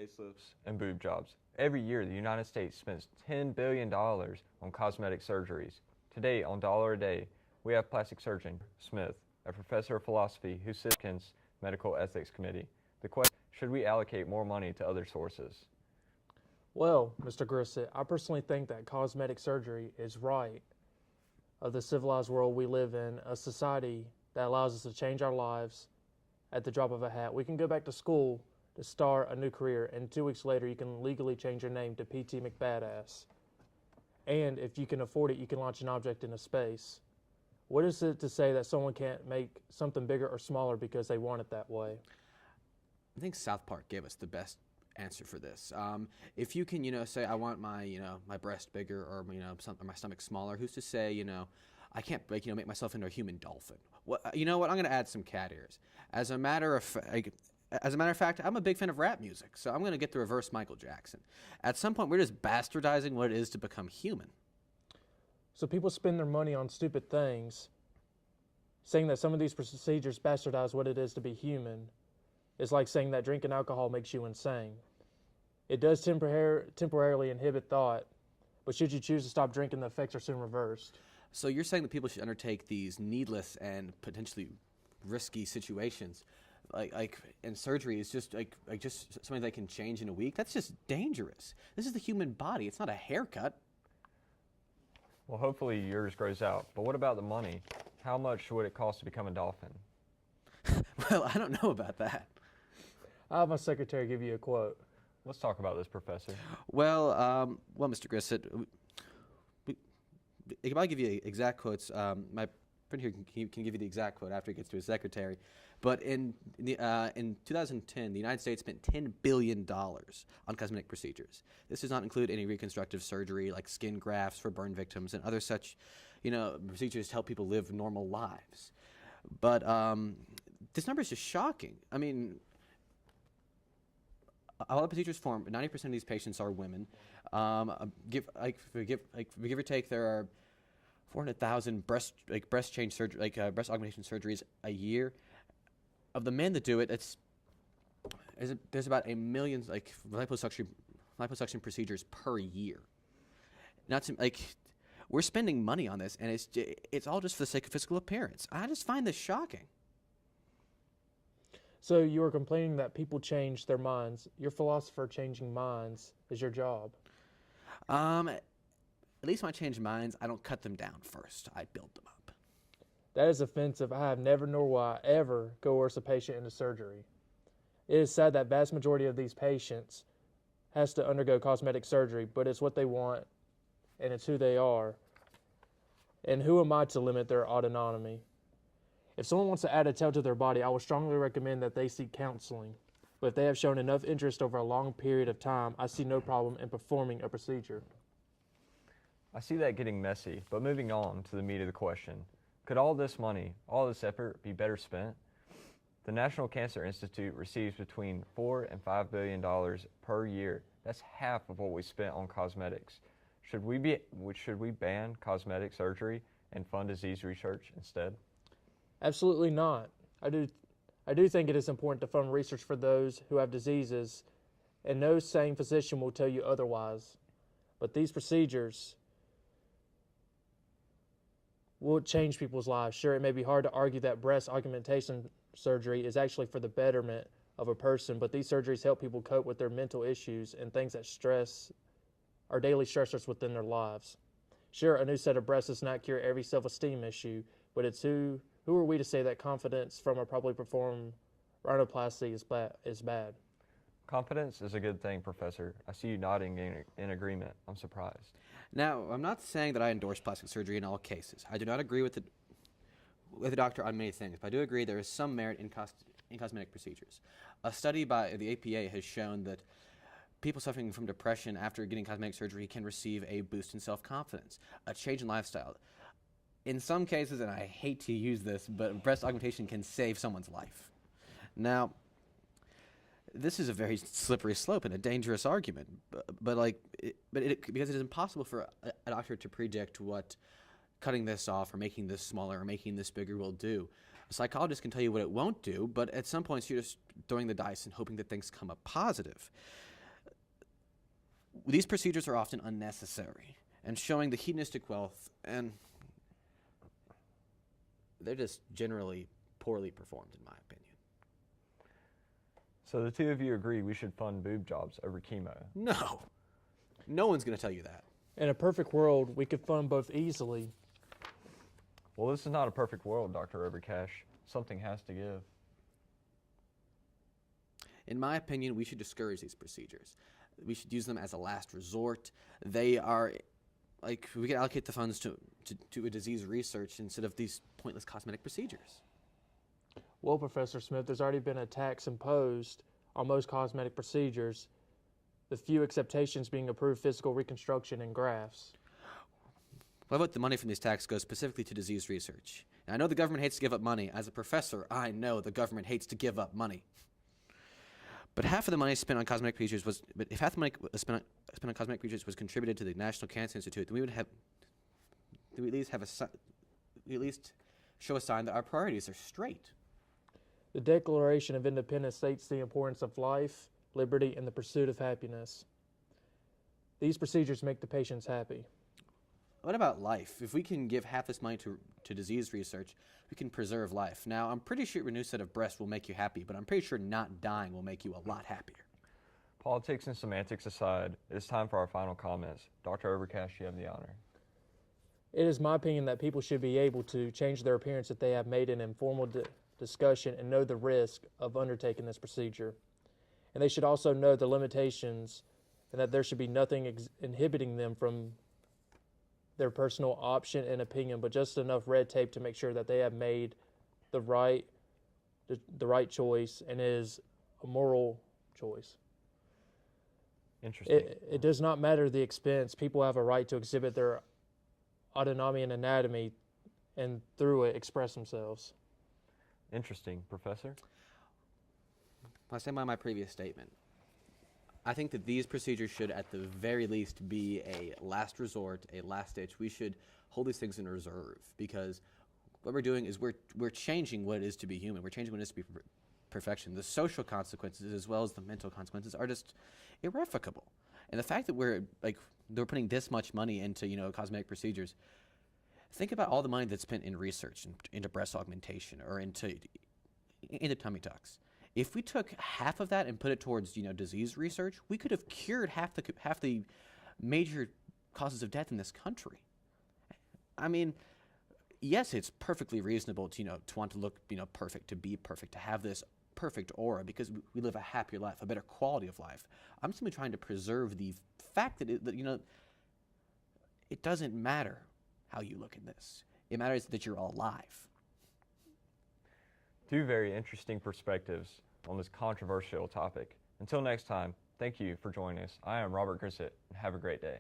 facelifts, and boob jobs. Every year, the United States spends $10 billion on cosmetic surgeries. Today, on Dollar a Day, we have plastic surgeon Smith, a professor of philosophy who sits in the Medical Ethics Committee. The question, should we allocate more money to other sources? Well, Mr. Grissett, I personally think that cosmetic surgery is right of the civilized world we live in, a society that allows us to change our lives at the drop of a hat. We can go back to school to start a new career, and 2 weeks later you can legally change your name to P.T. McBadass. And if you can afford it, you can launch an object into space. What is it to say that someone can't make something bigger or smaller because they want it that way? I think South Park gave us the best answer for this. If you can, say I want my breast bigger or or my stomach smaller, who's to say I can't make myself into a human dolphin? What I'm going to add some cat ears. As a matter of fact, I'm a big fan of rap music, so I'm going to get the reverse Michael Jackson. At some point, we're just bastardizing what it is to become human. So people spend their money on stupid things, saying that some of these procedures bastardize what it is to be human. It's like saying that drinking alcohol makes you insane. It does temporarily inhibit thought, but should you choose to stop drinking, the effects are soon reversed. So you're saying that people should undertake these needless and potentially risky situations, and surgery is just just something they can change in a week? That's just dangerous. This is the human body. It's not a haircut. Well, hopefully yours grows out. But what about the money? How much would it cost to become a dolphin? Well, I don't know about that. I'll have my secretary give you a quote. Let's talk about this, Professor. Well, Mr. Grissett, I can give you exact quotes. My friend here can give you the exact quote after he gets to his secretary. But in 2010, the United States spent $10 billion on cosmetic procedures. This does not include any reconstructive surgery like skin grafts for burn victims and other such, procedures to help people live normal lives. But this number is just shocking. I mean, a lot of procedures form. 90% of these patients are women. Give or take, there are 400,000 breast augmentation surgeries a year. Of the men that do it, there's about 1 million liposuction procedures per year. We're spending money on this, and it's all just for the sake of physical appearance. I just find this shocking. So you are complaining that people change their minds. Your philosopher changing minds is your job. At least when I change minds, I don't cut them down first. I build them up. That is offensive. I have never nor will I ever coerce a patient into surgery. It is sad that vast majority of these patients has to undergo cosmetic surgery, but it's what they want and it's who they are. And who am I to limit their autonomy? If someone wants to add a tail to their body, I would strongly recommend that they seek counseling. But if they have shown enough interest over a long period of time, I see no problem in performing a procedure. I see that getting messy, but moving on to the meat of the question. Could all this money, all this effort be better spent? The National Cancer Institute receives between $4 and $5 billion per year. That's half of what we spent on cosmetics. Should we ban cosmetic surgery and fund disease research instead? Absolutely not. I do think it is important to fund research for those who have diseases, and no sane physician will tell you otherwise. But these procedures will change people's lives. Sure, it may be hard to argue that breast augmentation surgery is actually for the betterment of a person, but these surgeries help people cope with their mental issues and things that are daily stressors within their lives. Sure, a new set of breasts does not cure every self-esteem issue, but it's who are we to say that confidence from a properly performed rhinoplasty is bad? Confidence is a good thing, Professor. I see you nodding in agreement. I'm surprised. Now, I'm not saying that I endorse plastic surgery in all cases. I do not agree with the doctor on many things, but I do agree there is some merit in cosmetic procedures. A study by the APA has shown that people suffering from depression after getting cosmetic surgery can receive a boost in self-confidence, a change in lifestyle. In some cases, and I hate to use this, but breast augmentation can save someone's life. Now, this is a very slippery slope and a dangerous argument, because it is impossible for a doctor to predict what cutting this off or making this smaller or making this bigger will do. A psychologist can tell you what it won't do, but at some points you're just throwing the dice and hoping that things come up positive. these procedures are often unnecessary and showing the hedonistic wealth, and they're just generally poorly performed, in my opinion. So the two of you agree we should fund boob jobs over chemo. No. No one's going to tell you that. In a perfect world, we could fund both easily. Well, this is not a perfect world, Dr. Overcash. Something has to give. In my opinion, we should discourage these procedures. We should use them as a last resort. They are, like, we could allocate the funds to a disease research instead of these pointless cosmetic procedures. Well, Professor Smith, there's already been a tax imposed on most cosmetic procedures, the few exceptions being approved physical reconstruction and grafts. What about the money from these taxes goes specifically to disease research? Now, I know the government hates to give up money. As a professor, I know the government hates to give up money. But half of the money spent on cosmetic procedures was, but if half the money was spent on cosmetic procedures was contributed to the National Cancer Institute, then we would have, we at least show a sign that our priorities are straight. The Declaration of Independence states the importance of life, liberty, and the pursuit of happiness. These procedures make the patients happy. What about life? If we can give half this money to disease research, we can preserve life. Now, I'm pretty sure a new set of breasts will make you happy, but I'm pretty sure not dying will make you a lot happier. Politics and semantics aside, it's time for our final comments. Dr. Overcash, you have the honor. It is my opinion that people should be able to change their appearance if they have made an informal discussion and know the risk of undertaking this procedure. And they should also know the limitations and that there should be nothing inhibiting them from their personal option and opinion, but just enough red tape to make sure that they have made the right choice and is a moral choice. Interesting. It does not matter the expense. People have a right to exhibit their autonomy and anatomy and through it express themselves. Interesting. Professor? I stand by my previous statement. I think that these procedures should at the very least be a last resort, a last ditch. We should hold these things in reserve because what we're doing is we're changing what it is to be human. We're changing what it is to be perfection. The social consequences as well as the mental consequences are just irrevocable. And the fact that they're putting this much money into, cosmetic procedures, think about all the money that's spent in research, into breast augmentation or into tummy tucks. If we took half of that and put it towards, disease research, we could have cured half the major causes of death in this country. I mean, yes, it's perfectly reasonable to want to look, perfect, to be perfect, to have this perfect aura because we live a happier life, a better quality of life. I'm simply trying to preserve the fact that it doesn't matter how you look in this. It matters that you're alive. Two very interesting perspectives on this controversial topic. Until next time, thank you for joining us. I am Robert Grissett, and have a great day.